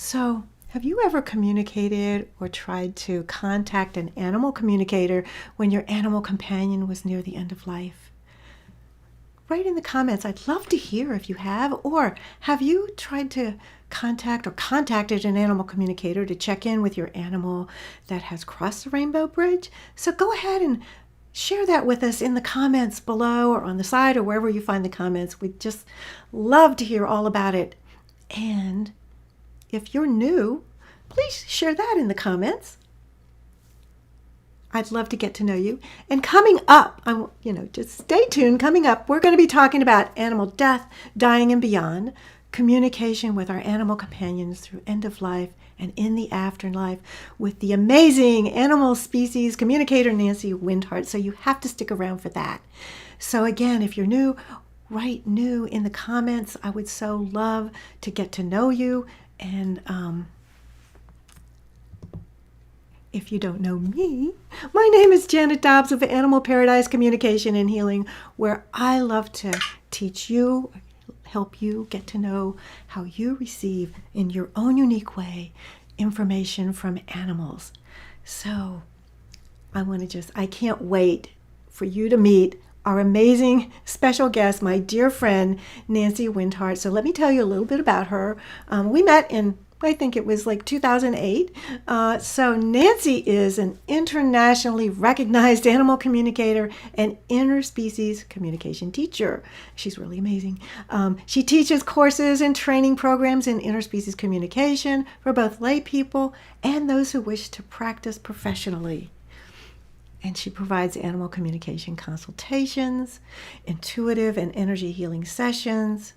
So, have you ever communicated or tried to contact an animal communicator when your animal companion was near the end of life? Write in the comments. I'd love to hear if you have. Or have you tried to contact or contacted an animal communicator to check in with your animal that has crossed the rainbow bridge? So go ahead and share that with us in the comments below or on the side or wherever you find the comments. We'd just love to hear all about it. And if you're new, please share that in the comments. I'd love to get to know you. And coming up, just stay tuned. Coming up, we're going to be talking about animal death, dying and beyond, communication with our animal companions through end of life and in the afterlife with the amazing animal species communicator Nancy Windheart. So you have to stick around for that. So again, if you're new, write new in the comments. I would so love to get to know you. And if you don't know me, my name is Janet Dobbs of Animal Paradise Communication and Healing, where I love to teach you, help you get to know how you receive in your own unique way information from animals. So I can't wait for you to meet our amazing special guest, my dear friend, Nancy Windheart. So let me tell you a little bit about her. We met in, I think it was like 2008. So Nancy is an internationally recognized animal communicator and interspecies communication teacher. She's really amazing. She teaches courses and training programs in interspecies communication for both lay people and those who wish to practice professionally. And she provides animal communication consultations, intuitive and energy healing sessions,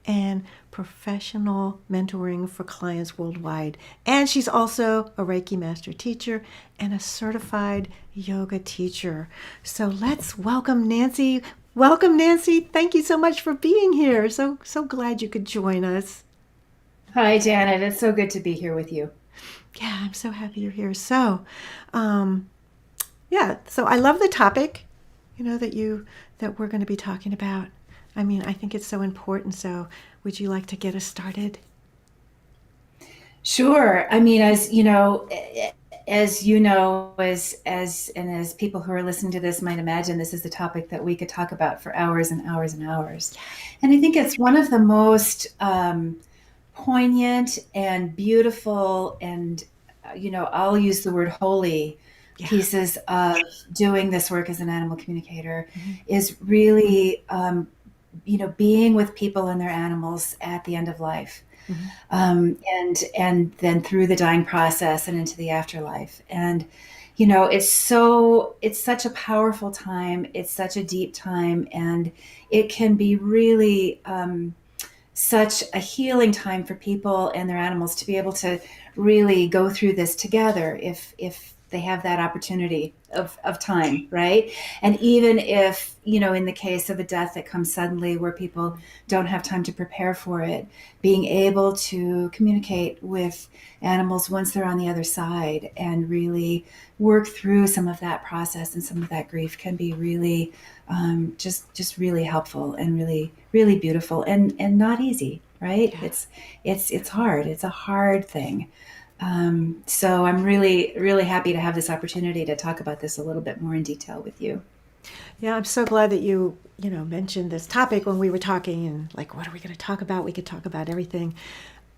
and professional mentoring for clients worldwide. And she's also a Reiki master teacher and a certified yoga teacher. So let's welcome Nancy. Welcome, Nancy. Thank you so much for being here. So glad you could join us. Hi, Janet. It's so good to be here with you. Yeah, I'm so happy you're here. So I love the topic, that we're going to be talking about. I mean, I think it's so important. So would you like to get us started? Sure. I mean, as people who are listening to this might imagine, this is the topic that we could talk about for hours and hours and hours. And I think it's one of the most poignant and beautiful and, I'll use the word holy Yeah. pieces of doing this work as an animal communicator is really, being with people and their animals at the end of life. And then through the dying process and into the afterlife. And, it's such a powerful time. It's such a deep time, and it can be really, such a healing time for people and their animals to be able to really go through this together if they have that opportunity of time, right? And even if, in the case of a death that comes suddenly where people don't have time to prepare for it, being able to communicate with animals once they're on the other side and really work through some of that process and some of that grief can be really just really helpful and really, really beautiful and not easy, right? Yeah. It's hard. It's a hard thing. So I'm really, really happy to have this opportunity to talk about this a little bit more in detail with you. Yeah, I'm so glad that you mentioned this topic when we were talking and like, what are we going to talk about? We could talk about everything.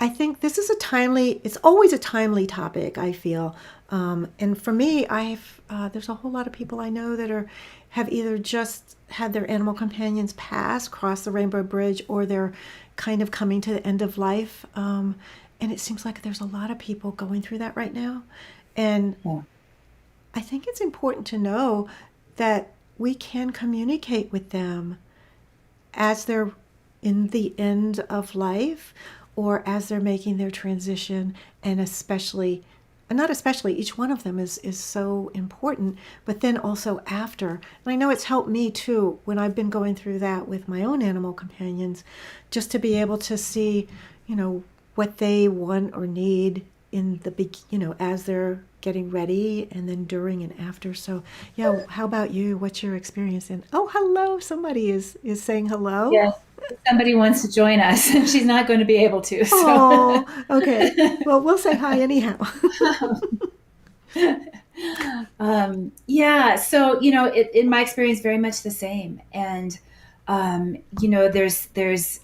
I think this is it's always a timely topic, I feel. And for me, there's a whole lot of people I know that have either just had their animal companions cross the Rainbow Bridge, or they're kind of coming to the end of life. And it seems like there's a lot of people going through that right now. And Yeah. I think it's important to know that we can communicate with them as they're in the end of life or as they're making their transition. And not especially, each one of them is so important, but then also after. And I know it's helped me too when I've been going through that with my own animal companions, just to be able to see, what they want or need as they're getting ready, and then during and after. So, yeah, how about you? What's your experience? And oh, hello, somebody is saying hello. Yes. somebody wants to join us. She's not going to be able to. So, Oh, okay. Well, we'll say hi anyhow. yeah. So, in my experience, very much the same. And, there's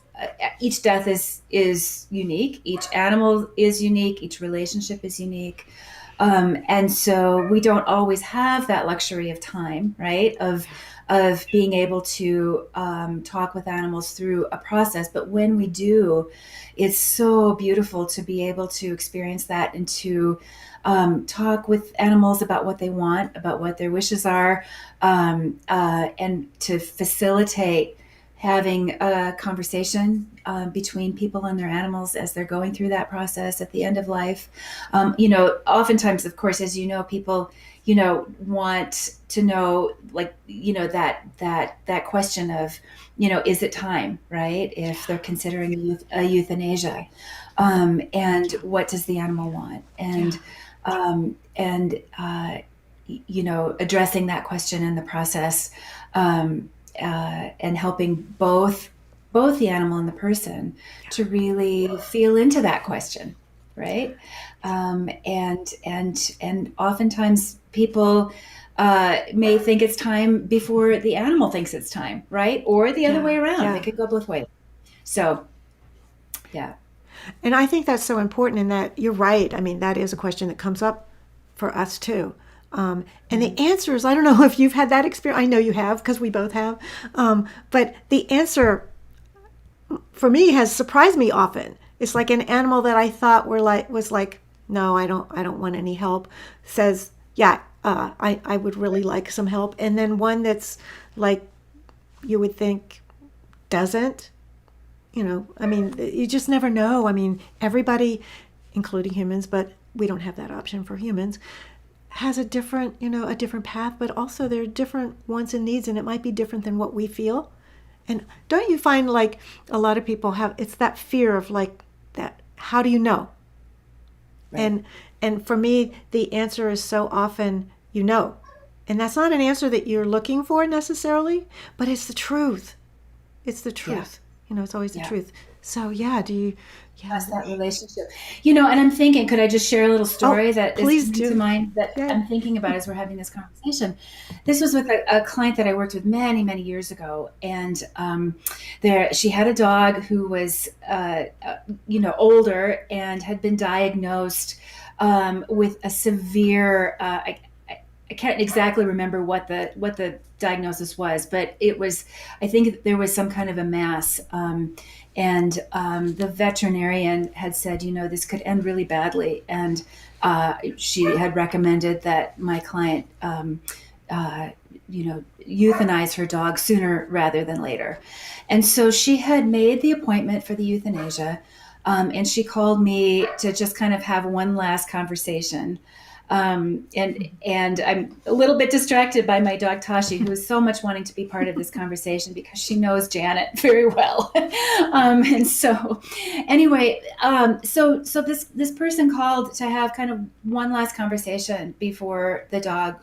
each death is unique. Each animal is unique. Each relationship is unique. And so we don't always have that luxury of time, right? Of being able to talk with animals through a process. But when we do, it's so beautiful to be able to experience that and to talk with animals about what they want, about what their wishes are, and to facilitate having a conversation between people and their animals as they're going through that process at the end of life. Oftentimes, of course, as you know, people, want to know, like, that question of, is it time, right? If they're considering a euthanasia, and what does the animal want? Addressing that question in the process, and helping both the animal and the person to really feel into that question, right? And oftentimes people may think it's time before the animal thinks it's time, right? Or the other way around. Yeah. It could go both ways. So, yeah. And I think that's so important in that you're right. I mean, that is a question that comes up for us too. And the answer is, I don't know if you've had that experience. I know you have because we both have. But the answer for me has surprised me often. It's like an animal that I thought was like, no, I don't want any help. Says, yeah, I would really like some help. And then one that's like, you would think doesn't. I mean, you just never know. I mean, everybody, including humans, but we don't have that option for humans, has a different path, but also there are different wants and needs, and it might be different than what we feel. And don't you find like a lot of people have, it's that fear of like that, how do you know? Right. And for me, the answer is so often, and that's not an answer that you're looking for necessarily, but it's the truth. It's the truth. Yeah. It's always the truth. So yeah, That's that relationship. And I'm thinking, could I just share a little story that is coming to mind that I'm thinking about as we're having this conversation? This was with a client that I worked with many, many years ago. And she had a dog who was, older and had been diagnosed with a severe, I can't exactly remember what the diagnosis was, but I think there was some kind of a mass. And the veterinarian had said, this could end really badly. And she had recommended that my client, euthanize her dog sooner rather than later. And so she had made the appointment for the euthanasia. And she called me to just kind of have one last conversation. And I'm a little bit distracted by my dog Tashi, who is so much wanting to be part of this conversation because she knows Janet very well. And so, anyway, so this person called to have kind of one last conversation before the dog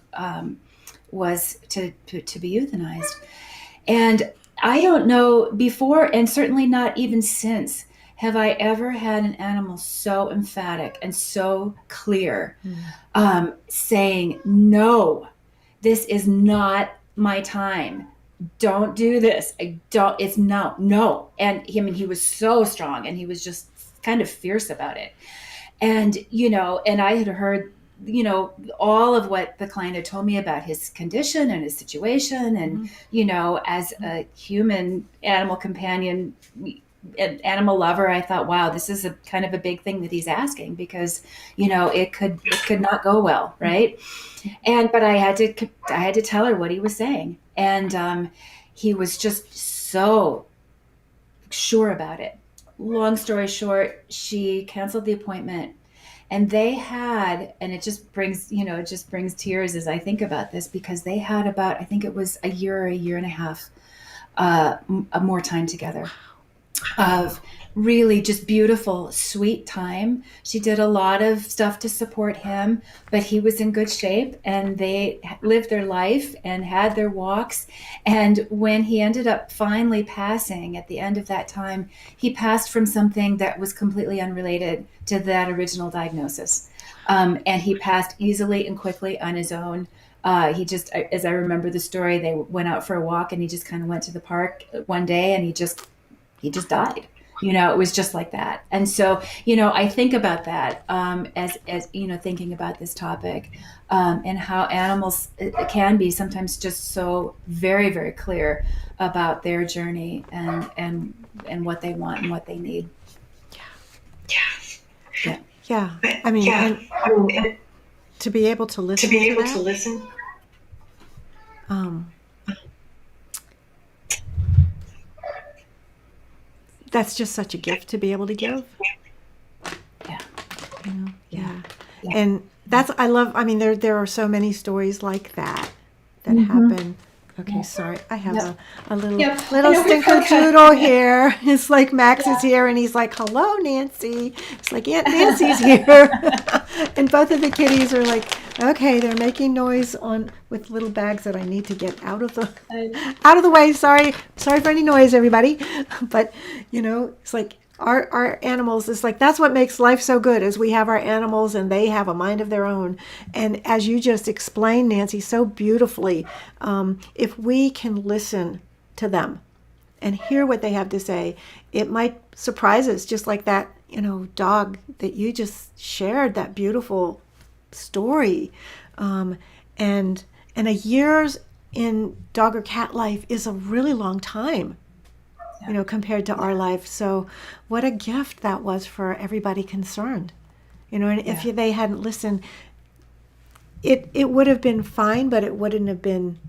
was to be euthanized. And I don't know before, and certainly not even since, have I ever had an animal so emphatic and so clear, saying, no, this is not my time. Don't do this. It's no. And he was so strong and he was just kind of fierce about it. And, and I had heard, all of what the client had told me about his condition and his situation. And, as a human animal companion, an animal lover, I thought, wow, this is a kind of a big thing that he's asking because, it could not go well. Right. But I had to tell her what he was saying. And, he was just so sure about it. Long story short, she canceled the appointment and they had, and it just brings tears as I think about this, because they had about, I think it was a year or a year and a half, more time together. of really just beautiful, sweet time. She did a lot of stuff to support him, but he was in good shape and they lived their life and had their walks. And when he ended up finally passing at the end of that time, he passed from something that was completely unrelated to that original diagnosis. And he passed easily and quickly on his own. He just, as I remember the story, they went out for a walk and he just kind of went to the park one day and he just died. It was just like that. And so, I think about that, as thinking about this topic, and how animals can be sometimes just so very, very clear about their journey and what they want and what they need. Yeah. Yeah. I mean, and to be able to listen to that, um, that's just such a gift to be able to give. Yeah. Yeah. Yeah. And I love, I mean, there are so many stories like that Mm-hmm. happen. Okay, sorry. I have Yep. a little Yep. I little know we've got stinkerdoodle here. It's like Max is here and he's like, "Hello, Nancy." It's like Aunt Nancy's here. And both of the kitties are like, "Okay, they're making noise on with little bags that I need to get out of the way. Sorry for any noise, everybody." But, it's like our animals, is like, that's what makes life so good, is we have our animals and they have a mind of their own. And as you just explained, Nancy, so beautifully, if we can listen to them and hear what they have to say, it might surprise us, just like that, dog that you just shared, that beautiful story. And a year's in dog or cat life is a really long time, compared to our life. So what a gift that was for everybody concerned. And if they hadn't listened, it would have been fine, but it wouldn't have been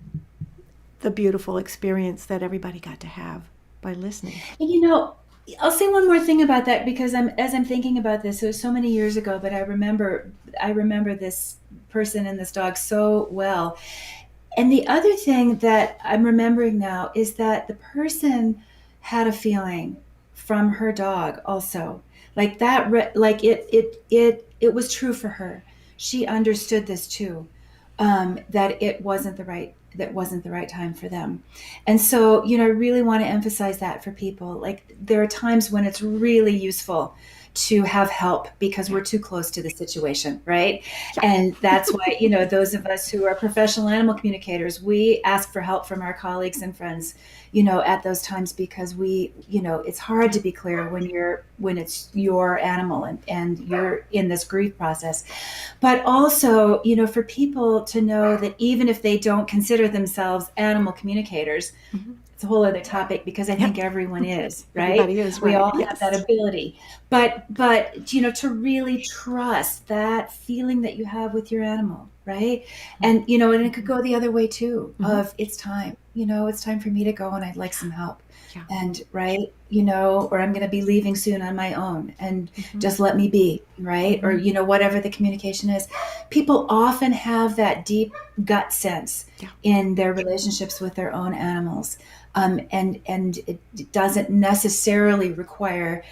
the beautiful experience that everybody got to have by listening. And I'll say one more thing about that, because as I'm thinking about this, it was so many years ago, but I remember this person and this dog so well. And the other thing that I'm remembering now is that the person had a feeling from her dog also. Like that, like it was true for her. She understood this too, that that wasn't the right time for them. And so, I really want to emphasize that for people. Like, there are times when it's really useful to have help because we're too close to the situation, right? And that's why, those of us who are professional animal communicators, we ask for help from our colleagues and friends, at those times, because it's hard to be clear when it's your animal and you're in this grief process. But also, for people to know that even if they don't consider themselves animal communicators, it's a whole other topic, because I think everyone is, right? Everybody is, We right? all Yes. have that ability. But to really trust that feeling that you have with your animal, right? And and it could go the other way too, of it's time. It's time for me to go and I'd like some help. Yeah. And right, or I'm going to be leaving soon on my own, and just let me be, right? Or whatever the communication is. People often have that deep gut sense in their relationships with their own animals. And it doesn't necessarily require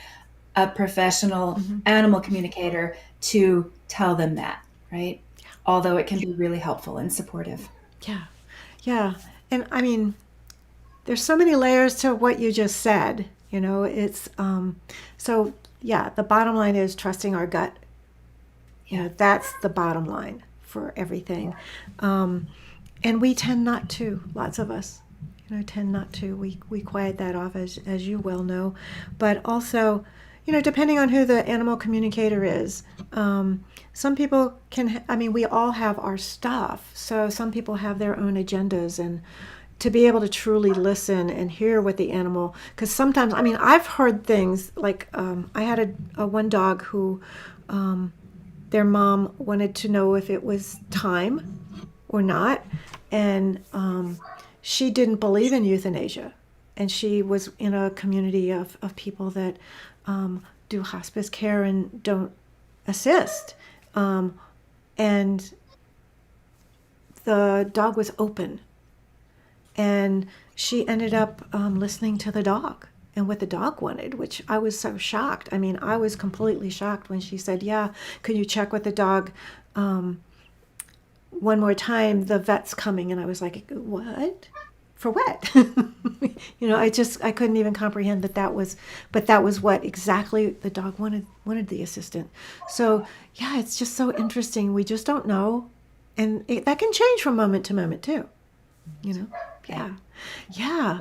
a professional animal communicator to tell them that, right? Although it can be really helpful and supportive. Yeah. And I mean, there's so many layers to what you just said. It's so yeah. The bottom line is trusting our gut. That's the bottom line for everything. And we tend not to. Lots of us, tend not to. We quiet that off, as you well know. But also, depending on who the animal communicator is, some people can. I mean, we all have our stuff. So some people have their own agendas, and to be able to truly listen and hear what the animal, because sometimes, I mean, I've heard things like, I had a one dog who, their mom wanted to know if it was time or not, and she didn't believe in euthanasia, and she was in a community of people that do hospice care and don't assist, and the dog was open. And she ended up listening to the dog and what the dog wanted, which I was so shocked. I mean, I was completely shocked when she said, yeah, could you check with the dog one more time? The vet's coming. And I was like, what? For what? I couldn't even comprehend but that was what exactly the dog wanted the assistant. So yeah, it's just so interesting. We just don't know. And that can change from moment to moment too, Yeah. Yeah.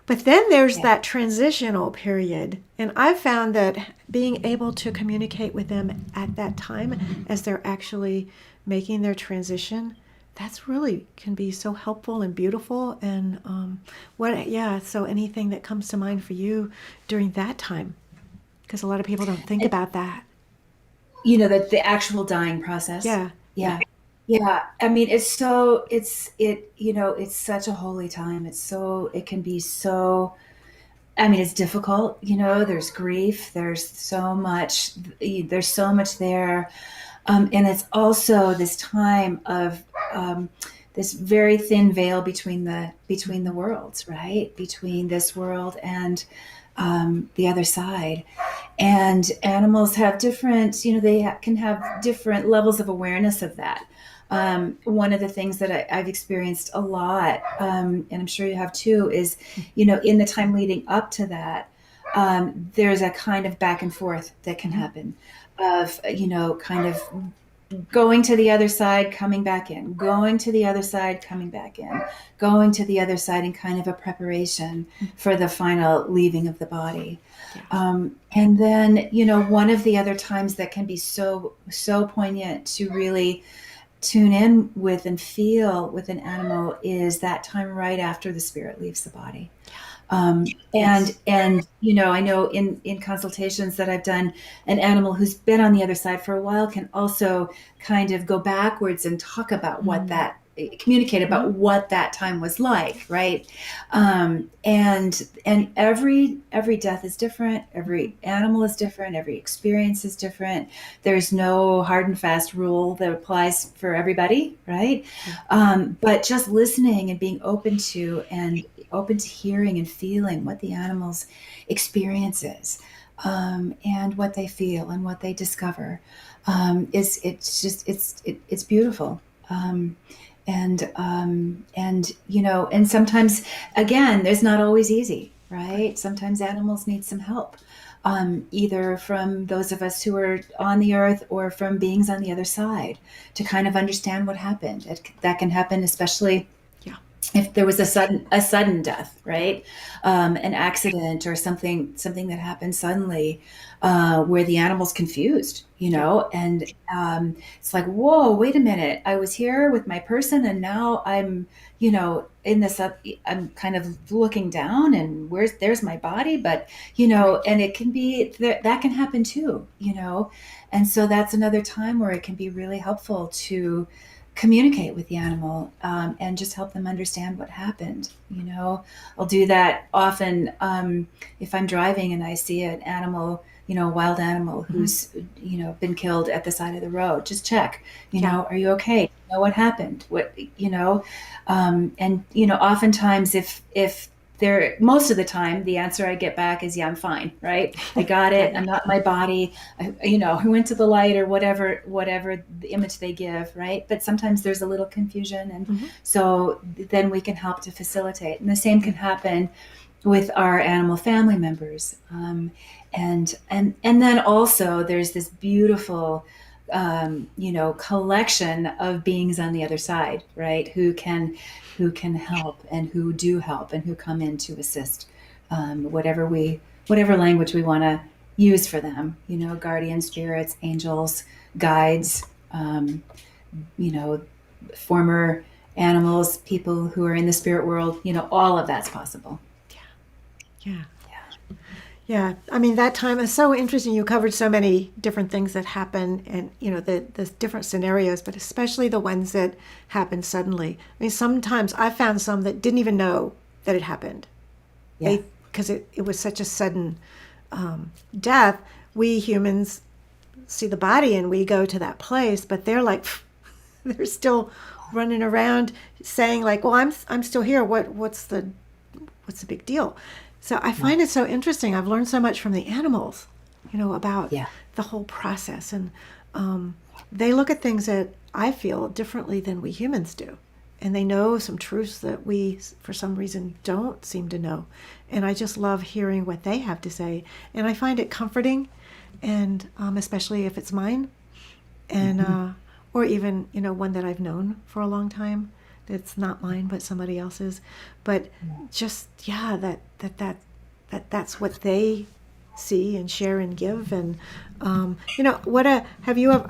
But then there's that transitional period. And I've found that being able to communicate with them at that time as they're actually making their transition, that's really can be so helpful and beautiful. And so anything that comes to mind for you during that time? Because a lot of people don't think about that. That the actual dying process. Yeah. Yeah. Yeah. I mean, it's such a holy time. It can be so, I mean, it's difficult, there's grief, there's so much there. And it's also this time of this very thin veil between the worlds, right? Between this world and the other side. And animals have different, can have different levels of awareness of that. One of the things that I've experienced a lot, and I'm sure you have too, is, in the time leading up to that, there's a kind of back and forth that can happen of, kind of going to the other side, coming back in, going to the other side, coming back in, going to the other side in kind of a preparation for the final leaving of the body. And then, one of the other times that can be so, so poignant to really tune in with and feel with an animal is that time right after the spirit leaves the body. And I know in consultations that I've done, an animal who's been on the other side for a while can also kind of go backwards and talk about communicate about what that time was like, right? And every death is different, every animal is different, every experience is different. There's no hard and fast rule that applies for everybody, right? But just listening and being open to hearing and feeling what the animal's experience is, and what they feel and what they discover, it's beautiful. And sometimes, again, there's not always easy, right? Sometimes animals need some help, either from those of us who are on the earth or from beings on the other side, to kind of understand what happened. That can happen, especially if there was a sudden death, right? An accident or something that happened suddenly, where the animal's confused, and it's like, whoa, wait a minute. I was here with my person and now I'm, in this, I'm kind of looking down and there's my body, but, and it can be, that can happen too, and so that's another time where it can be really helpful to communicate with the animal, and just help them understand what happened. I'll do that often, if I'm driving and I see an animal, a wild animal who's, been killed at the side of the road. Just check, are you okay? What happened? And oftentimes if most of the time the answer I get back is, yeah, I'm fine, right? I got it. I'm not in my body. I went to the light, or whatever the image they give, right? But sometimes there's a little confusion, and so then we can help to facilitate. And the same can happen with our animal family members. And then also there's this beautiful, collection of beings on the other side, right? Who can help and who do help and who come in to assist, whatever language we want to use for them, guardian spirits, angels, guides, former animals, people who are in the spirit world, all of that's possible. Yeah. I mean, that time is so interesting. You covered so many different things that happen, and, the different scenarios, but especially the ones that happen suddenly. I mean, sometimes I found some that didn't even know that it happened. Because it was such a sudden death. We humans see the body and we go to that place, but they're like, they're still running around saying like, well, I'm still here. What's the big deal? So I find it so interesting. I've learned so much from the animals, about Yeah. the whole process. And they look at things that I feel differently than we humans do. And they know some truths that we, for some reason, don't seem to know. And I just love hearing what they have to say. And I find it comforting, and especially if it's mine, and or even one that I've known for a long time. That's not mine, but somebody else's. But just that's what they see and share and give. And have you ever?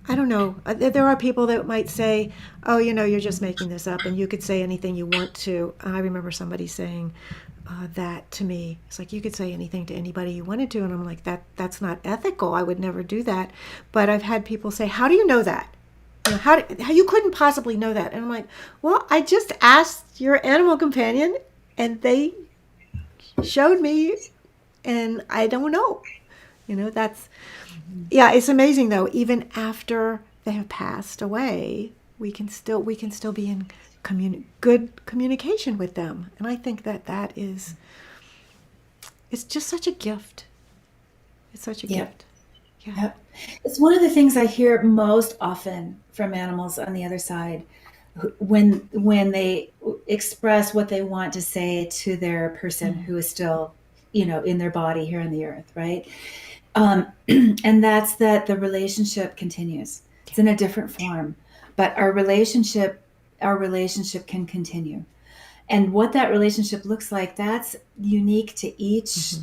I don't know. There are people that might say, "Oh, you're just making this up," and you could say anything you want to. I remember somebody saying that to me. It's like you could say anything to anybody you wanted to, and I'm like, that's not ethical. I would never do that. But I've had people say, "How do you know that? How you couldn't possibly know that?" And I'm like, "Well, I just asked your animal companion, and they showed me, and I don't know." That's yeah. It's amazing though. Even after they have passed away, we can still be in good communication with them, and I think that is it's just such a gift. It's such a gift. Yeah. Yep. It's one of the things I hear most often from animals on the other side when they express what they want to say to their person who is still, in their body here on the earth, right? And that's that the relationship continues. It's in a different form, but our relationship can continue. And what that relationship looks like, that's unique to each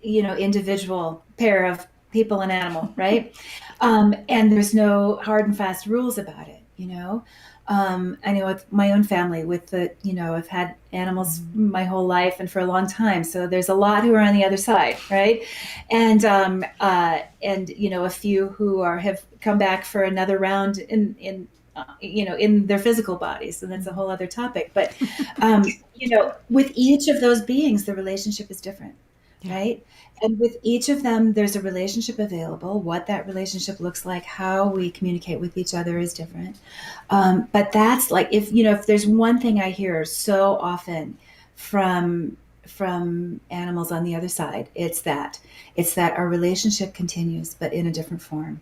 individual pair of people and animal, right? And there's no hard and fast rules about it. I know with my own family, with the I've had animals my whole life and for a long time, so there's a lot who are on the other side, right? And a few who have come back for another round in their physical bodies, and that's a whole other topic. But with each of those beings, the relationship is different. Yeah. Right. And with each of them, there's a relationship available. What that relationship looks like, how we communicate with each other is different. But that's like, if there's one thing I hear so often from animals on the other side, it's that our relationship continues, but in a different form.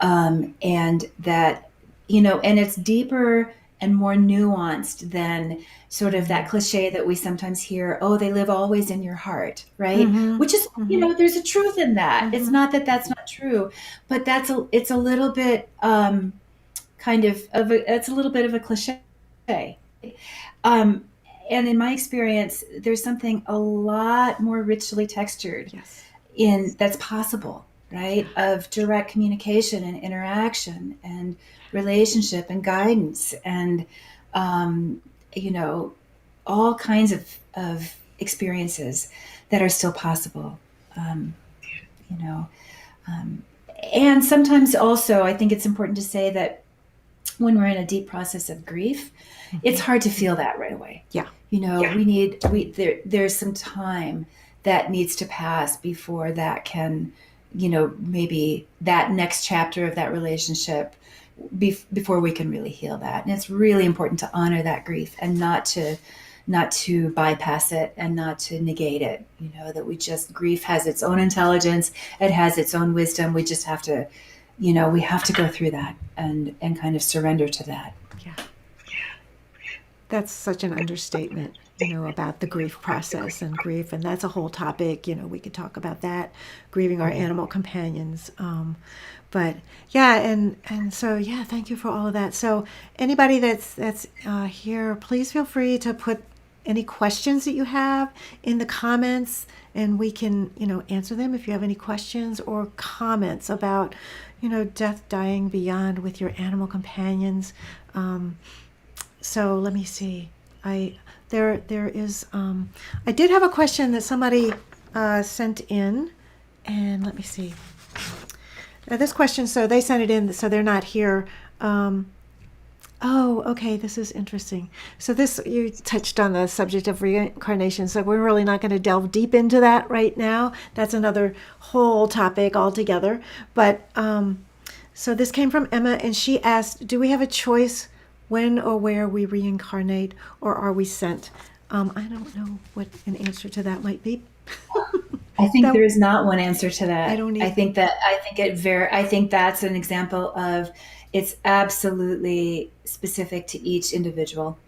And that, and it's deeper and more nuanced than sort of that cliche that we sometimes hear, "Oh, they live always in your heart," right? Mm-hmm. Which is, there's a truth in that. Mm-hmm. It's not that that's not true, but it's a little bit it's a little bit of a cliche. And in my experience, there's something a lot more richly textured that's possible, right? Of direct communication and interaction and relationship and guidance and all kinds of experiences that are still possible. And sometimes also I think it's important to say that when we're in a deep process of grief, it's hard to feel that right away. Yeah. There's some time that needs to pass before that can, maybe that next chapter of that relationship before we can really heal that. And it's really important to honor that grief and not to bypass it and not to negate it. That grief has its own intelligence. It has its own wisdom. We just have to, we have to go through that and kind of surrender to that. Yeah. That's such an understatement, about the grief process and grief. And that's a whole topic, we could talk about that, grieving our animal companions. But yeah, and so yeah, thank you for all of that. So anybody that's here, please feel free to put any questions that you have in the comments, and we can answer them if you have any questions or comments about death, dying, beyond with your animal companions. So let me see. There is. I did have a question that somebody sent in, and let me see. Now this question, so they sent it in, so they're not here. Oh, okay, this is interesting. So you touched on the subject of reincarnation, so we're really not going to delve deep into that right now. That's another whole topic altogether. But so this came from Emma, and she asked, do we have a choice when or where we reincarnate, or are we sent? I don't know what an answer to that might be. I think That there is not one answer to I that. don't I either. think that I think that's an example of it's absolutely specific to each individual.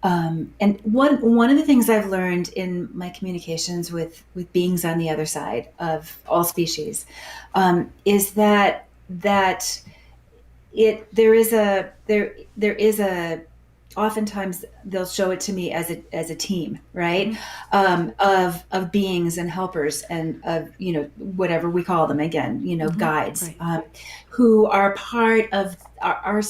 And one of the things I've learned in my communications with beings on the other side of all species is that it there is a oftentimes they'll show it to me as a team, right? Mm-hmm. Of beings and helpers and of whatever we call them, again, Mm-hmm. guides, Right. who are part of our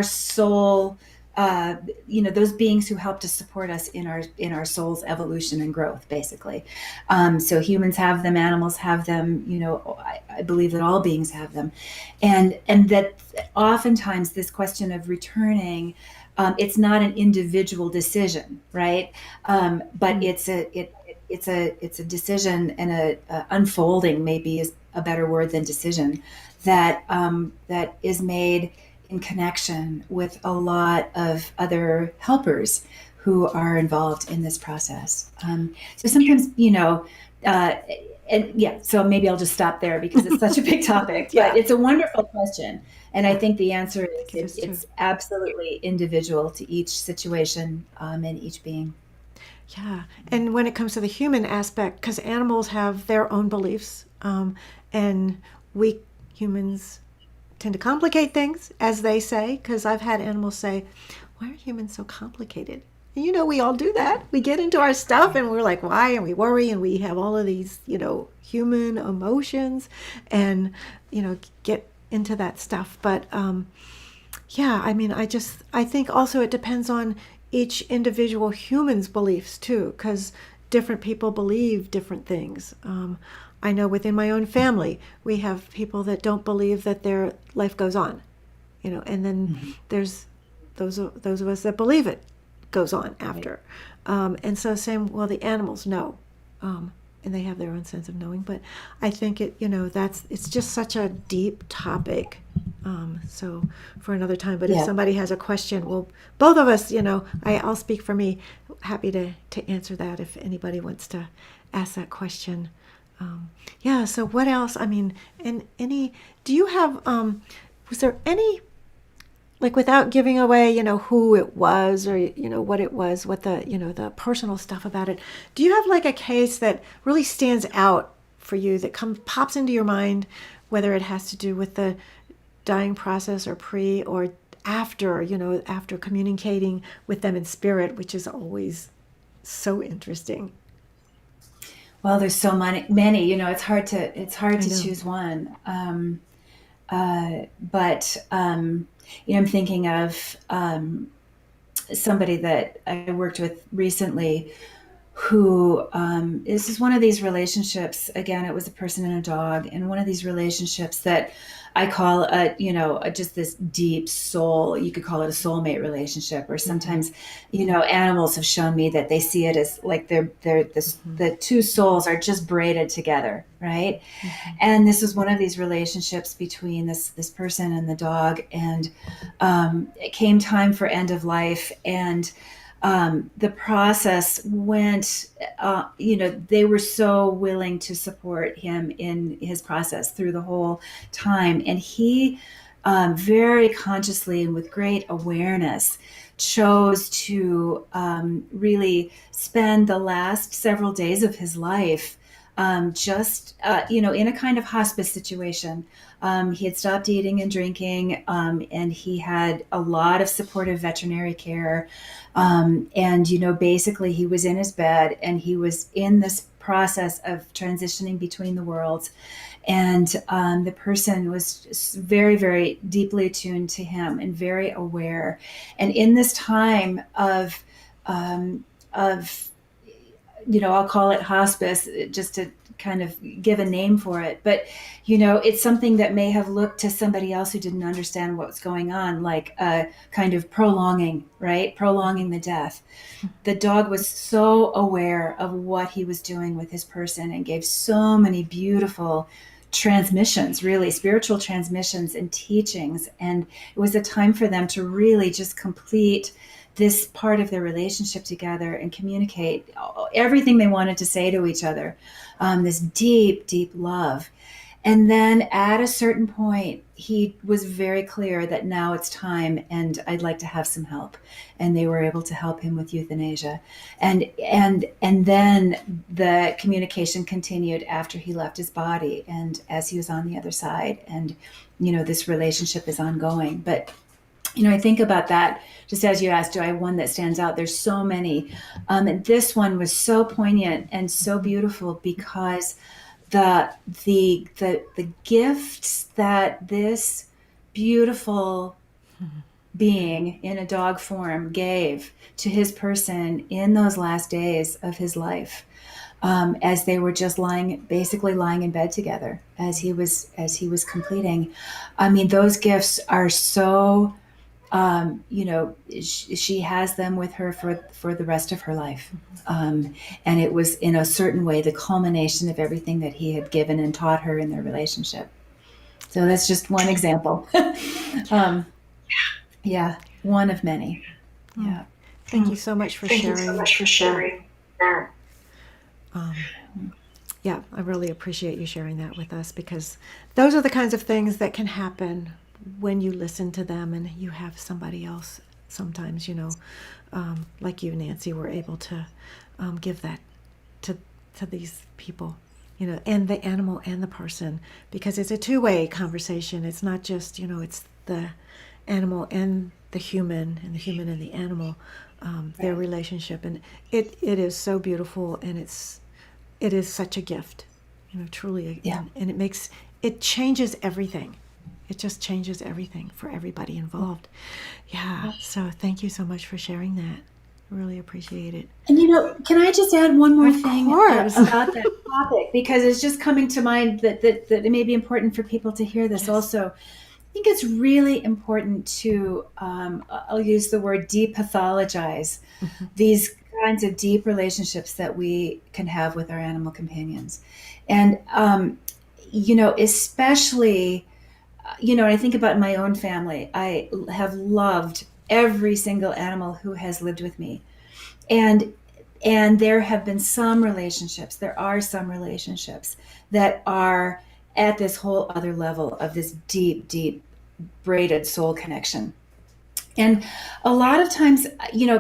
soul, those beings who help to support us in our soul's evolution and growth, basically. So humans have them, animals have them, I believe that all beings have them, and that oftentimes this question of returning, it's not an individual decision, right? But Mm. it's a decision, and a unfolding, maybe is a better word than decision, that is made in connection with a lot of other helpers who are involved in this process. So sometimes, uh, and yeah, so maybe I'll just stop there because it's such a big topic, but Yeah. it's a wonderful question. And I Yeah. think the answer I is think it is too. it's absolutely individual to each situation, and each being. Yeah. And when it comes to the human aspect, because animals have their own beliefs, and we humans tend to complicate things, as they say, because I've had animals say, "Why are humans so complicated?" And we all do that. We get into our stuff and we're like, why? And we worry and we have all of these, human emotions and, get into that stuff. But yeah, I mean, I think also it depends on each individual human's beliefs too, because different people believe different things. I know within my own family, we have people that don't believe that their life goes on, and then Mhm. there's those of us that believe it goes on after. And so same, well, the animals know, and they have their own sense of knowing. But I think it's just such a deep topic. So for another time. But if Yeah. somebody has a question, well, both of us, I'll speak for me. Happy to answer that if anybody wants to ask that question. Yeah. So what else? I mean, and do you have? Was there any, like, without giving away, who it was or what it was, what the personal stuff about it? Do you have like a case that really stands out for you that pops into your mind, whether it has to do with the dying process or pre or after, after communicating with them in spirit, which is always so interesting. Well, there's so many. It's hard I to know. choose one. But I'm thinking of somebody that I worked with recently who, this is one of these relationships. Again, it was a person and a dog, and one of these relationships that I call just this deep soul. You could call it a soulmate relationship, or Mm-hmm. sometimes, animals have shown me that they see it as like Mm-hmm. the two souls are just braided together, right? Mm-hmm. And this was one of these relationships between this person and the dog, and it came time for end of life, and the process went, they were so willing to support him in his process through the whole time. And he, very consciously and with great awareness, chose to really spend the last several days of his life just, in a kind of hospice situation. He had stopped eating and drinking, and he had a lot of supportive veterinary care. And, basically he was in his bed and he was in this process of transitioning between the worlds. And the person was just very, very deeply attuned to him and very aware. And in this time of I'll call it hospice just to kind of give a name for it. But, it's something that may have looked to somebody else who didn't understand what was going on, like a kind of prolonging, right? Prolonging the death. The dog was so aware of what he was doing with his person and gave so many beautiful transmissions, really spiritual transmissions and teachings. And it was a time for them to really just complete this part of their relationship together and communicate everything they wanted to say to each other, this deep, deep love. And then at a certain point, he was very clear that now it's time and I'd like to have some help. And they were able to help him with euthanasia. And then the communication continued after he left his body and as he was on the other side. And, this relationship is ongoing. But I think about that just as you asked, do I have one that stands out? There's so many. And this one was so poignant and so beautiful because the gifts that this beautiful being in a dog form gave to his person in those last days of his life, as they were just basically lying in bed together as he was completing. I mean, those gifts are so, she has them with her for the rest of her life. And it was in a certain way the culmination of everything that he had given and taught her in their relationship. So that's just one example. Yeah, one of many. Yeah. Thank you so much for sharing. Yeah, I really appreciate you sharing that with us because those are the kinds of things that can happen when you listen to them and you have somebody else sometimes, like you, Nancy, were able to give that to these people, and the animal and the person, because it's a two-way conversation. It's not just, it's the animal and the human and the animal, their relationship. And it is so beautiful, and it is such a gift, truly. Yeah. And it changes everything. It just changes everything for everybody involved. Yeah. So thank you so much for sharing that. I really appreciate it. And can I just add one more thing course. About that topic? Because it's just coming to mind that it may be important for people to hear this. Yes. Also, I think it's really important to, I'll use the word depathologize these kinds of deep relationships that we can have with our animal companions. And, especially, I think about my own family. I have loved every single animal who has lived with me. And there have been some relationships, there are some relationships that are at this whole other level of this deep, deep braided soul connection. And a lot of times,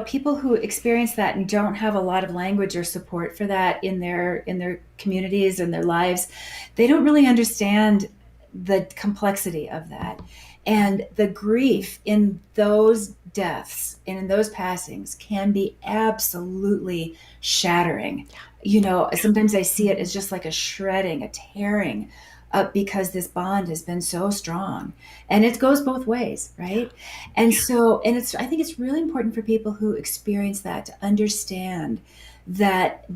people who experience that and don't have a lot of language or support for that in their communities and their lives, they don't really understand the complexity of that. And the grief in those deaths and in those passings can be absolutely shattering. Sometimes I see it as just like a shredding, a tearing, because this bond has been so strong, and it goes both ways, right? And so, I think it's really important for people who experience that to understand that,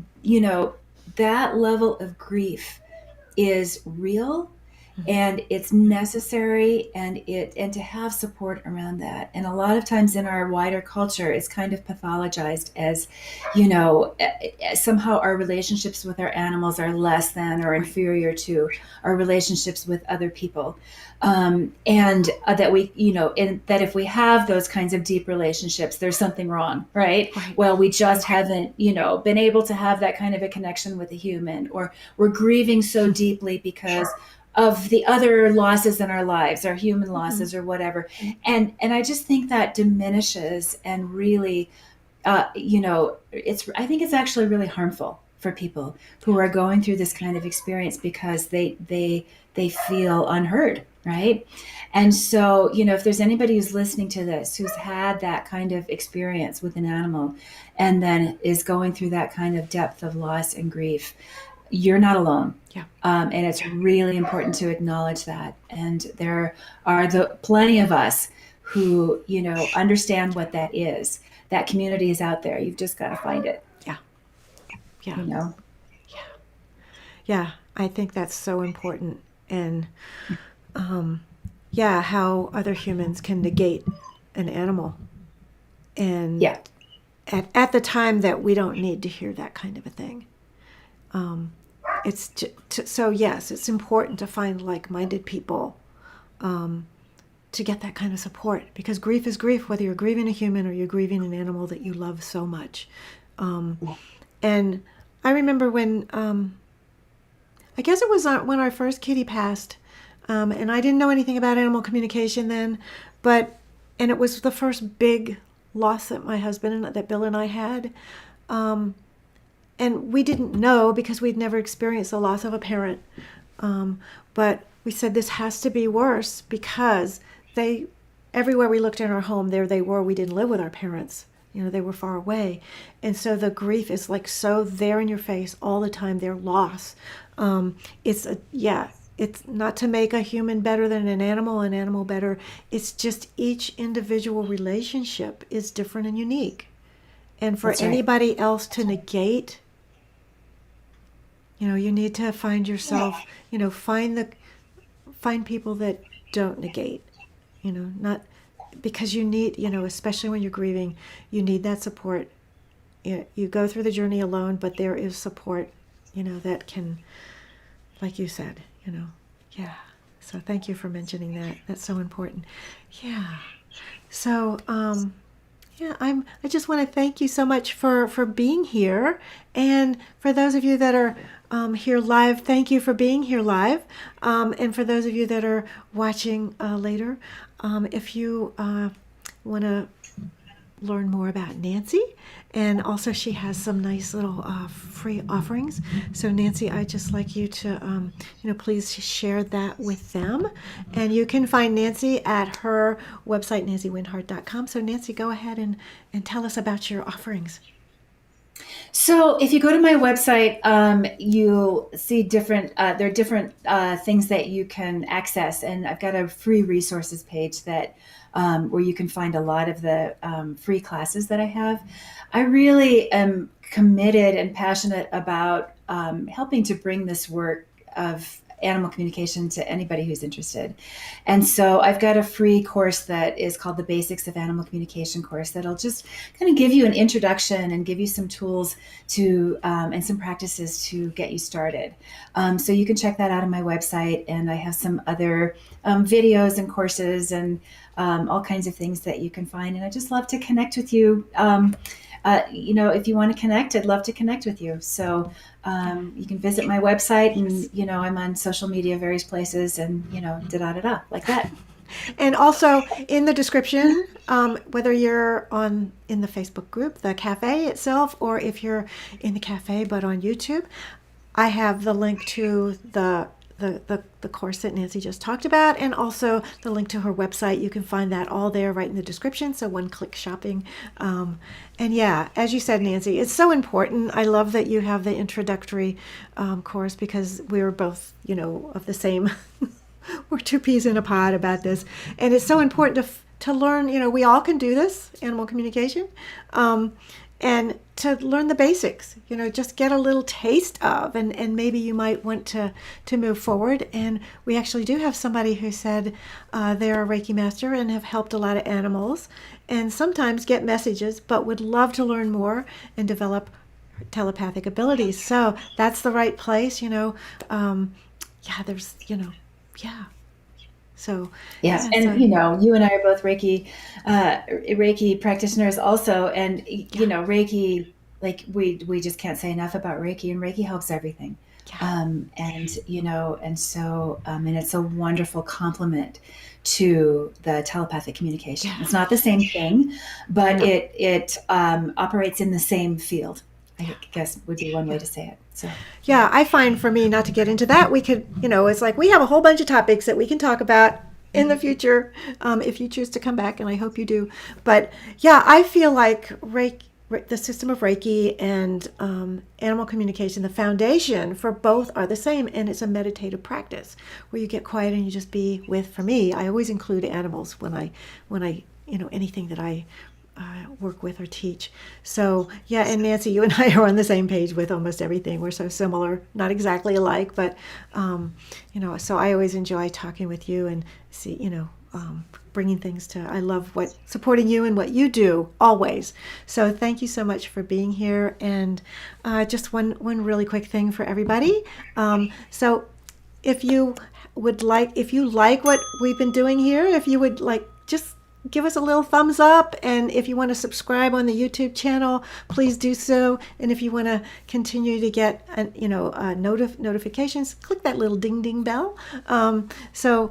that level of grief is real. And it's necessary, and to have support around that. And a lot of times in our wider culture, it's kind of pathologized as, somehow our relationships with our animals are less than or inferior to our relationships with other people. And that we, and that if we have those kinds of deep relationships, there's something wrong, right? Well, we just haven't, been able to have that kind of a connection with a human, or we're grieving so deeply because of the other losses in our lives, our human losses or whatever. And I just think that diminishes and really, I think it's actually really harmful for people who are going through this kind of experience because they feel unheard, right? And so, if there's anybody who's listening to this, who's had that kind of experience with an animal and then is going through that kind of depth of loss and grief, you're not alone. Yeah. And it's really important to acknowledge that. And there are plenty of us who, understand what that is. That community is out there. You've just got to find it. Yeah. Yeah. Yeah. I think that's so important. And, how other humans can negate an animal. And at the time that we don't need to hear that kind of a thing. So yes, it's important to find like-minded people to get that kind of support, because grief is grief, whether you're grieving a human or you're grieving an animal that you love so much. And I remember when, I guess it was when our first kitty passed, and I didn't know anything about animal communication then, and it was the first big loss that my husband that Bill and I had. And we didn't know because we'd never experienced the loss of a parent. But we said this has to be worse because everywhere we looked in our home, there they were. We didn't live with our parents. They were far away. And so the grief is like so there in your face all the time, their loss. It's not to make a human better than an animal better. It's just each individual relationship is different and unique. And for anybody else to negate, you need to find yourself, find people that don't negate, not because you need, especially when you're grieving, you need that support. You go through the journey alone, but there is support, that can, like you said, yeah. So thank you for mentioning that. That's so important. Yeah. So, I just want to thank you so much for being here. And for those of you that are here live, thank you for being here live. And for those of you that are watching later, if you want to learn more about Nancy, and also she has some nice little free offerings. So Nancy, I'd just like you to, please share that with them. And you can find Nancy at her website, nancywindheart.com. So Nancy, go ahead and tell us about your offerings. So if you go to my website, you'll see there are different things that you can access. And I've got a free resources page that where you can find a lot of the free classes that I have. I really am committed and passionate about helping to bring this work of animal communication to anybody who's interested. And so I've got a free course that is called the Basics of Animal Communication course that'll just kind of give you an introduction and give you some tools to and some practices to get you started. So you can check that out on my website, and I have some other videos and courses and all kinds of things that you can find. And I just love to connect with you. If you want to connect, I'd love to connect with you. So you can visit my website, and I'm on social media, various places, and like that. And also in the description, whether you're in the Facebook group, the cafe itself, or if you're in the cafe but on YouTube, I have the link to the course that Nancy just talked about, and also the link to her website. You can find that all there right in the description, so one-click shopping. And yeah, as you said, Nancy, it's so important. I love that you have the introductory course, because we're both, of the same, we're two peas in a pod about this. And it's so important to learn, we all can do this, animal communication. And to learn the basics, just get a little taste of, and maybe you might want to move forward. And we actually do have somebody who said they're a Reiki master and have helped a lot of animals, and sometimes get messages, but would love to learn more and develop telepathic abilities. So that's the right place, there's, So yes, and you and I are both Reiki practitioners also, and Reiki, like we just can't say enough about Reiki, and Reiki helps everything. And it's a wonderful complement to the telepathic communication. It's not the same thing, but it operates in the same field, I guess would be one way to say it. So yeah, I find, for me, not to get into that, we could, it's like we have a whole bunch of topics that we can talk about in the future, if you choose to come back, and I hope you do. But yeah, I feel like the system of Reiki and animal communication, the foundation for both are the same, and it's a meditative practice where you get quiet and you just be with. For me, I always include animals when I anything that I work with or teach. So yeah, and Nancy, you and I are on the same page with almost everything. We're so similar, not exactly alike, but so I always enjoy talking with you and bringing things to. I love supporting you and what you do always. So thank you so much for being here. And just one really quick thing for everybody. So if you like what we've been doing here, if you would like, just give us a little thumbs up. And if you want to subscribe on the YouTube channel, please do so. And if you want to continue to get, notifications, click that little ding ding bell. To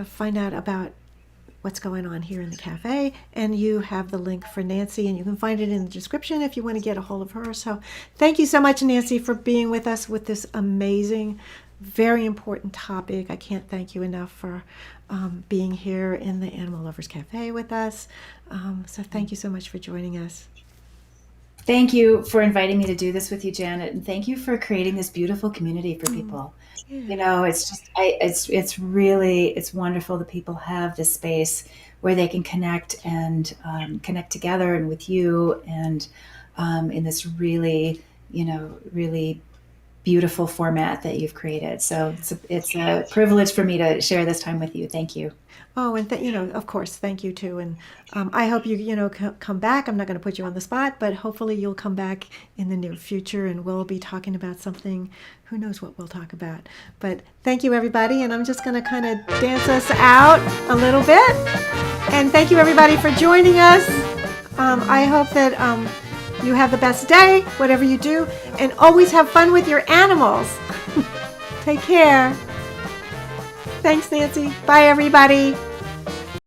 find out about what's going on here in the cafe. And you have the link for Nancy, and you can find it in the description if you want to get a hold of her. So thank you so much, Nancy, for being with us with this amazing, very important topic. I can't thank you enough for being here in the Animal Lovers Cafe with us. So thank you so much for joining us. Thank you for inviting me to do this with you, Janet, and thank you for creating this beautiful community for people. Yeah. It's just, it's wonderful that people have this space where they can connect and connect together and with you, and in this really, really beautiful format that you've created. So it's a privilege for me to share this time with you. Thank you. Oh, and of course, thank you too. And I hope you come back. I'm not going to put you on the spot, but hopefully you'll come back in the near future, and we'll be talking about something. Who knows what we'll talk about? But thank you, everybody. And I'm just going to kind of dance us out a little bit. And thank you, everybody, for joining us. I hope that you have the best day, whatever you do, and always have fun with your animals. Take care. Thanks, Nancy. Bye, everybody.